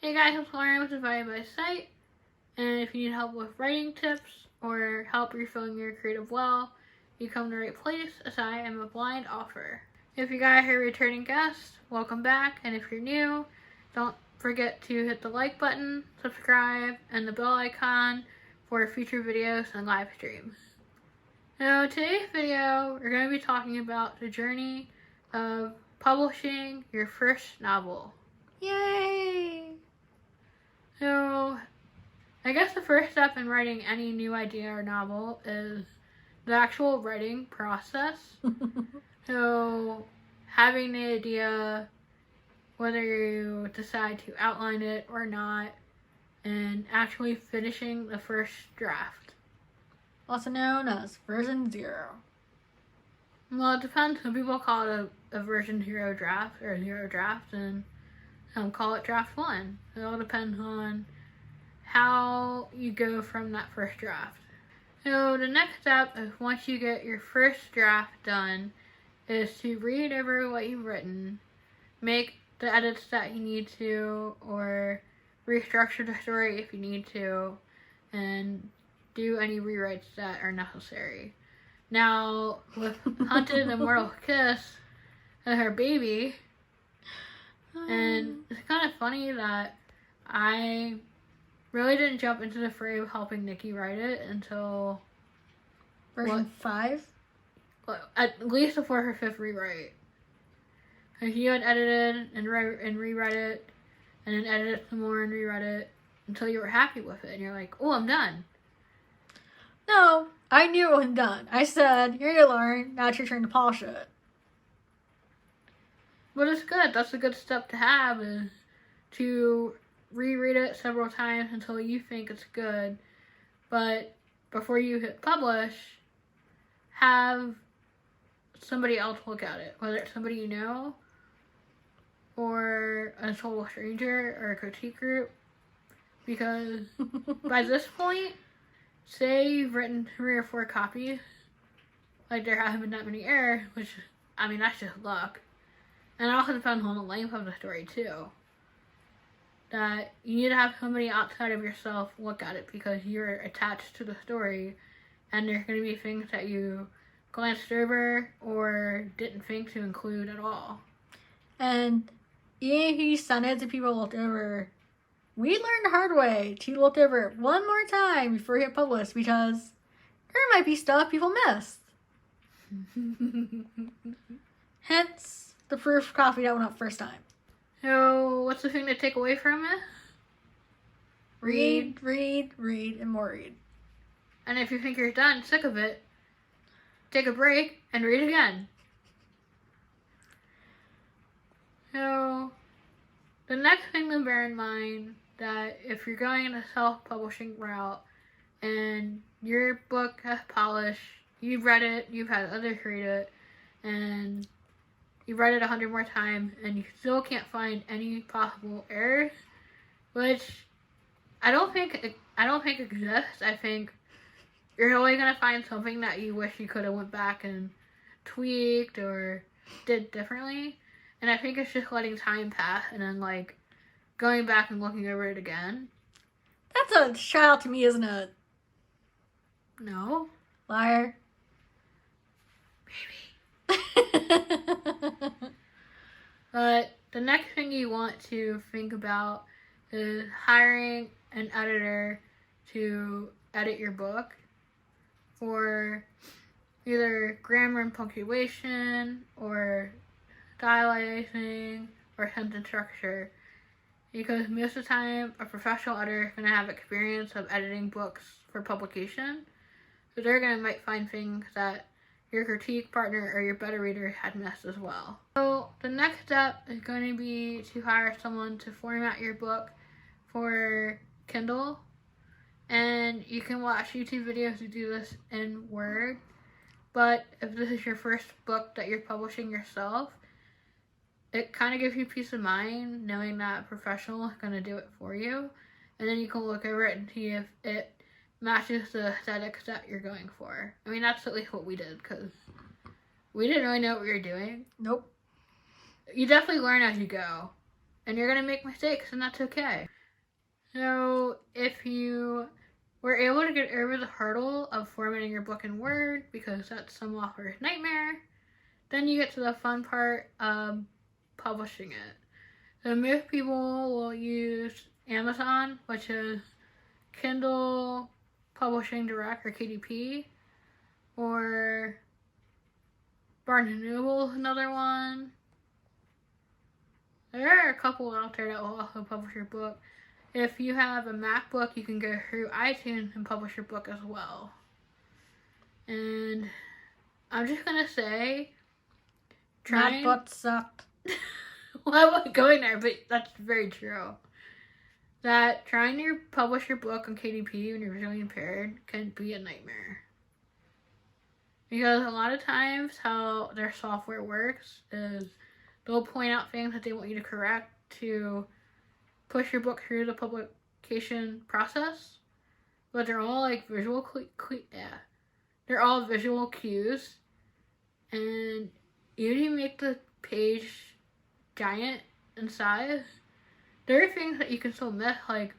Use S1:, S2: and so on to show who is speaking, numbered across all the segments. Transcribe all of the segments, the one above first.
S1: Hey guys, it's Lauren with Divided by Sight, and if you need help with writing tips or help refilling your creative well, you come to the right place, as I am a blind author. If you guys are a returning guest, welcome back, and if you're new, don't forget to hit the like button, subscribe, and the bell icon for future videos and live streams. So today's video, we're going to be talking about the journey of publishing your first novel.
S2: Yay!
S1: So, I guess the first step in writing any new idea or novel is the actual writing process. So, having the idea, whether you decide to outline it or not, and actually finishing the first draft.
S2: Also known as version 0.
S1: Well, it depends. Some people call it a version 0 draft or 0 draft, and some call it draft 1. It all depends on how you go from that first draft. So the next step is, once you get your first draft done, is to read over what you've written, make the edits that you need to, or restructure the story if you need to, and do any rewrites that are necessary. Now, with Hunted Immortal Kiss and her baby, and it's kind of funny that I really didn't jump into the fray of helping Nikki write it until
S2: version 5?
S1: At least before her 5th rewrite. Because you had edited and rewrite it, and then edited it some more and rewrite it until you were happy with it, and you're like, oh, I'm done.
S2: No, I knew it wasn't done. I said, here you go, Lauren, now it's your turn to polish it.
S1: But it's good. That's a good step to have, is to reread it several times until you think it's good. But before you hit publish, have somebody else look at it. Whether it's somebody you know, or a total stranger, or a critique group. Because by this point, say you've written 3 or 4 copies, like there haven't been that many errors, which, I mean, that's just luck. And it also depends on the length of the story, too. That you need to have somebody outside of yourself look at it, because you're attached to the story, and there's going to be things that you glanced over or didn't think to include at all.
S2: And even if you send it to people who looked over, we learned the hard way to look over it one more time before you hit publish, because there might be stuff people missed. Hence the proof copy that went up first time.
S1: So, what's the thing to take away from it?
S2: Read, and more read.
S1: And if you think you're done, sick of it, take a break and read again. So, the next thing to bear in mind, that if you're going in a self-publishing route and your book has polished, you've read it, you've had others read it, and you read it 100 more times, and you still can't find any possible errors, which I don't think exists. I think you're only gonna find something that you wish you could have went back and tweaked or did differently, and I think it's just letting time pass and then like going back and looking over it again.
S2: That's a shout out to me, isn't it?
S1: No.
S2: Liar.
S1: But the next thing you want to think about is hiring an editor to edit your book for either grammar and punctuation, or stylizing, or sentence structure. Because most of the time, a professional editor is going to have experience of editing books for publication. So they're going to might find things that your critique partner or your beta reader had missed as well. So the next step is going to be to hire someone to format your book for Kindle. And you can watch YouTube videos to do this in Word. But if this is your first book that you're publishing yourself, it kind of gives you peace of mind knowing that a professional is going to do it for you. And then you can look over it and see if it matches the aesthetics that you're going for. I mean, that's at least what we did, because we didn't really know what we were doing.
S2: Nope.
S1: You definitely learn as you go. And you're going to make mistakes, and that's okay. So if you were able to get over the hurdle of formatting your book in Word, because that's some author's nightmare, then you get to the fun part of publishing it. So most people will use Amazon, which is Kindle Publishing Direct, or KDP, or Barnes & Noble is another one. There are a couple out there that will also publish your book. If you have a MacBook, you can go through iTunes and publish your book as well. And I'm just going to say,
S2: MacBooks suck.
S1: Well, I wasn't going there, but that's very true. That trying to publish your book on KDP when you're visually impaired can be a nightmare. Because a lot of times how their software works is they'll point out things that they want you to correct to push your book through the publication process. But they're all like visual they're all visual cues. And even if you make the page giant in size, there are things that you can still miss. Like,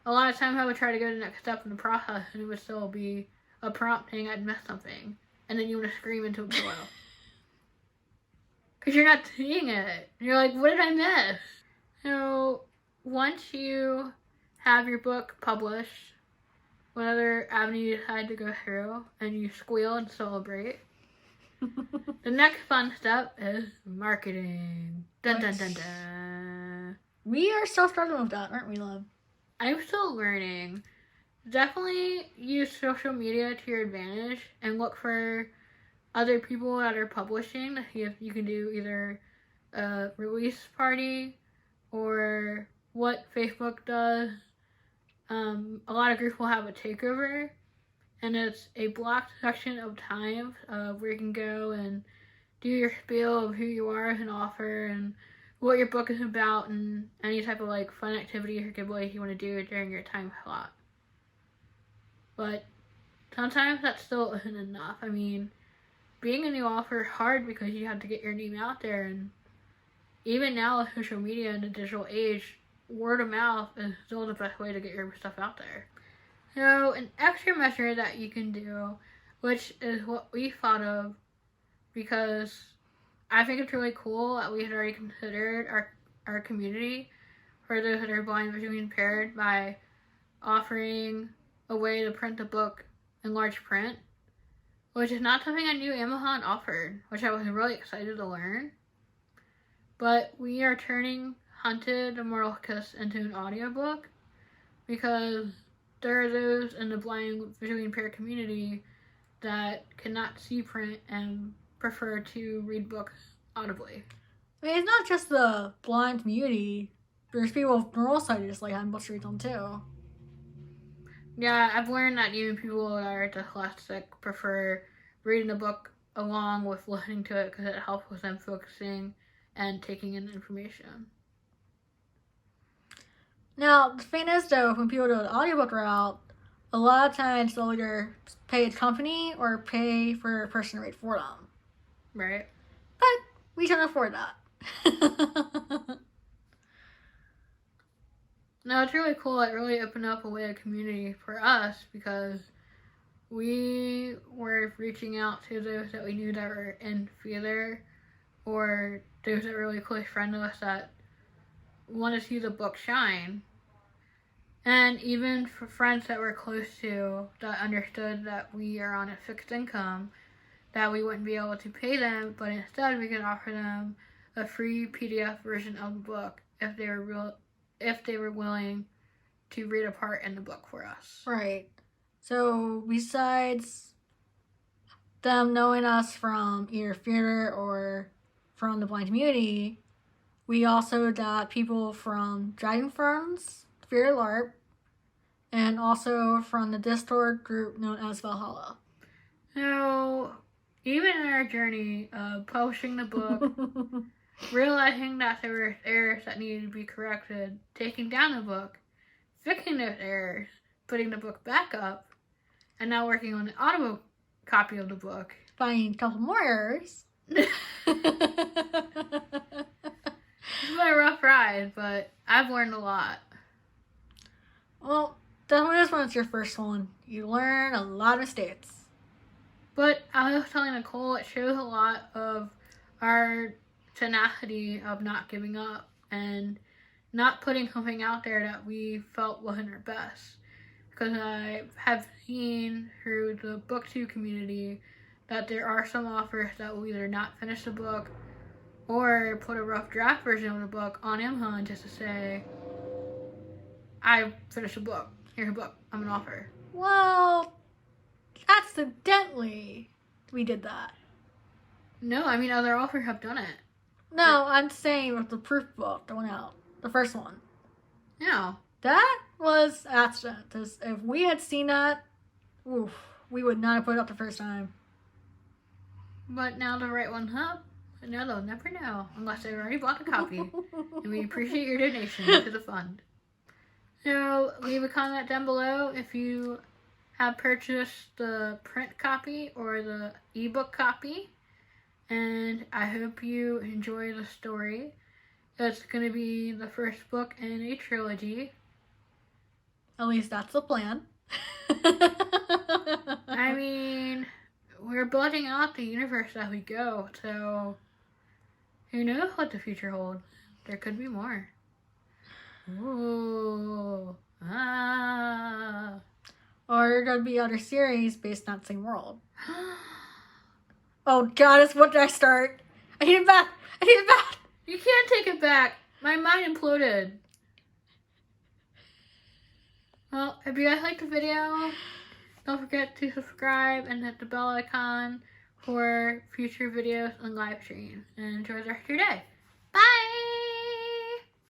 S1: a lot of times I would try to go to the next step in the process and it would still be a prompt saying I'd missed something. And then you want to scream into a pillow. Because you're not seeing it. You're like, what did I miss? So, once you have your book published, whatever avenue you decide to go through, and you squeal and celebrate, the next fun step is marketing. Dun dun dun dun.
S2: We are still struggling with that, aren't we, love?
S1: I'm still learning. Definitely use social media to your advantage and look for other people that are publishing to see if you can do either a release party or what Facebook does. A lot of groups will have a takeover, and it's a blocked section of time where you can go and do your spiel of who you are as an author and what your book is about and any type of like fun activities or giveaways you want to do during your time slot. But sometimes that still isn't enough. I mean, being a new author is hard because you have to get your name out there, and even now with social media and the digital age, word of mouth is still the best way to get your stuff out there. So an extra measure that you can do, which is what we thought of, because I think it's really cool that we had already considered our community for those that are blind, visually impaired, by offering a way to print the book in large print, which is not something I knew Amazon offered, which I was really excited to learn. But we are turning Hunted Immortal Kiss into an audiobook because there are those in the blind, visually impaired community that cannot see print and prefer to read books audibly.
S2: I mean, it's not just the blind community. There's people with neurosighted like I'm able to read them too.
S1: Yeah, I've learned that even people that are dyslexic prefer reading the book along with listening to it because it helps with them focusing and taking in information.
S2: Now, the thing is, though, when people do the audiobook route, a lot of times they'll either pay a company or pay for a person to read for them.
S1: Right.
S2: But we can afford that.
S1: No, it's really cool. It really opened up a way of community for us because we were reaching out to those that we knew that were in theater or those that were really close friends to us that want to see the book shine. And even for friends that we're close to that understood that we are on a fixed income, that we wouldn't be able to pay them, but instead we could offer them a free PDF version of the book if they were willing to read a part in the book for us.
S2: Right. So besides them knowing us from either theater or from the blind community, we also got people from Dragon Ferns, Theater LARP, and also from the Discord group known as Valhalla.
S1: So, even in our journey of publishing the book, realizing that there were errors that needed to be corrected, taking down the book, fixing those errors, putting the book back up, and now working on an audio copy of the book.
S2: Finding a couple more errors.
S1: It's been a rough ride, but I've learned a lot.
S2: Well, this one's your first one. You learn a lot of mistakes.
S1: But I was telling Nicole, it shows a lot of our tenacity of not giving up and not putting something out there that we felt wasn't our best. Because I have seen through the booktube community that there are some authors that will either not finish the book or put a rough draft version of the book on Amazon just to say, I finished a book. Here's a book. I'm an author.
S2: Well, accidentally we did that.
S1: No, I mean other authors have done it.
S2: No, I'm saying with the proof book that went out. The first one.
S1: Yeah.
S2: That was accident. 'Cause if we had seen that, oof, we would not have put it up the first time.
S1: But now the right one's up. But now they'll never know unless they've already bought a copy. And we appreciate your donation to the fund. So leave a comment down below if you have purchased the print copy or the ebook copy. And I hope you enjoy the story. It's going to be the first book in a trilogy.
S2: At least that's the plan.
S1: I mean, we're building out the universe as we go, so who knows what the future holds? There could be more. Ooh. Ah.
S2: Or there could be other series based on the same world. Oh god, it's what did I start? I need it back! I need it back!
S1: You can't take it back. My mind imploded. Well, if you guys liked the video, don't forget to subscribe and hit the bell icon for future videos and live streams. And enjoy the rest of your day.